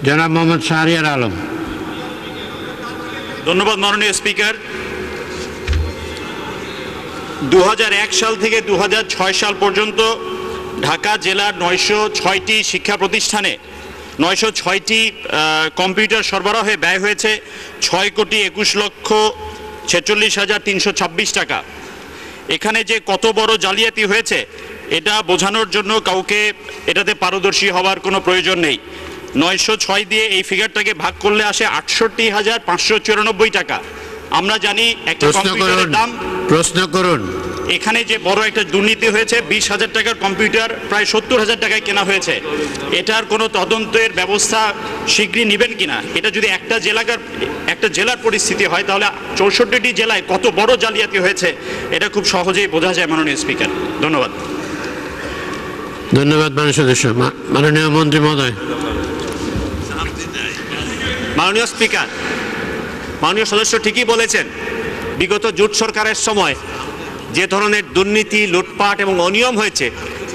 জনাব মোহাম্মদ শাহরিয়ার আলম। ধন্যবাদ মাননীয় স্পিকার। 2001 সাল থেকে 2006 সাল পর্যন্ত ঢাকা জেলার 906টি শিক্ষা প্রতিষ্ঠানে 906টি কম্পিউটার সরবরাহে ব্যয় হয়েছে 6,21,46,326 টাকা। এখানে যে কত বড় জালিয়াতি হয়েছে এটা বোঝানোর জন্য কাউকে এটাতে পারদর্শী হওয়ার কোনো প্রয়োজন নেই। 906 দিয়ে এই ফিগারটাকে ভাগ করলে আসে 68,594 টাকা। আমরা জানি একটা কম্পিউটারের দাম। প্রশ্ন করুন। এখানে যে বড় একটা দুর্নীতি হয়েছে, 20,000 টাকার কম্পিউটার প্রায় 70,000 টাকায় কেনা হয়েছে। এটার কোনো তদন্তের ব্যবস্থা শীঘ্রই নেবেন কিনা? এটা যদি একটা জেলার পরিস্থিতি হয় তাহলে 64টি জেলায় কত বড় জালিয়াতি হয়েছে এটা খুব সহজেই বোঝা যায় মাননীয় স্পিকার। ধন্যবাদ। ধন্যবাদ মাননীয় সদস্য। মাননীয় মন্ত্রী মহোদয়। মাননীয় স্পিকার, মাননীয় সদস্য ঠিকই বলেছেন। বিগত জোট সরকারের সময় যে ধরনের দুর্নীতি, লুটপাট এবং অনিয়ম হয়েছে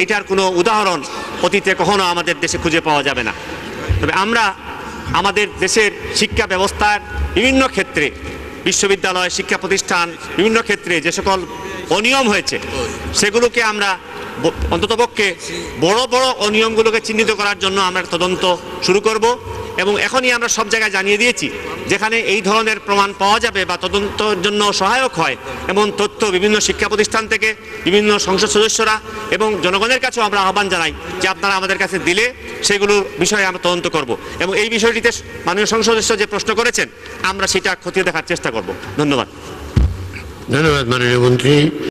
এটার কোনো উদাহরণ অতীতে কখনো আমাদের দেশে খুঁজে পাওয়া যাবে না। তবে আমরা আমাদের দেশের শিক্ষা ব্যবস্থার বিভিন্ন ক্ষেত্রে, বিশ্ববিদ্যালয়, শিক্ষা প্রতিষ্ঠান, বিভিন্ন ক্ষেত্রে যে সকল অনিয়ম হয়েছে সেগুলোকে আমরা অন্ততপক্ষে বড় বড় অনিয়মগুলোকে চিহ্নিত করার জন্য আমরা তদন্ত শুরু করব এবং এখনই আমরা সব জায়গায় জানিয়ে দিয়েছি যেখানে এই ধরনের প্রমাণ পাওয়া যাবে বা তদন্তের জন্য সহায়ক হয় এমন তথ্য বিভিন্ন শিক্ষা প্রতিষ্ঠান থেকে, বিভিন্ন সংসদ সদস্যরা এবং জনগণের কাছেও আমরা আহ্বান জানাই যে আপনারা আমাদের কাছে দিলে সেগুলোর বিষয়ে আমরা তদন্ত করব এবং এই বিষয়টিতে মাননীয় সংসদ সদস্য যে প্রশ্ন করেছেন আমরা সেটা খতিয়ে দেখার চেষ্টা করব। ধন্যবাদ। ধন্যবাদ মাননীয় মন্ত্রী।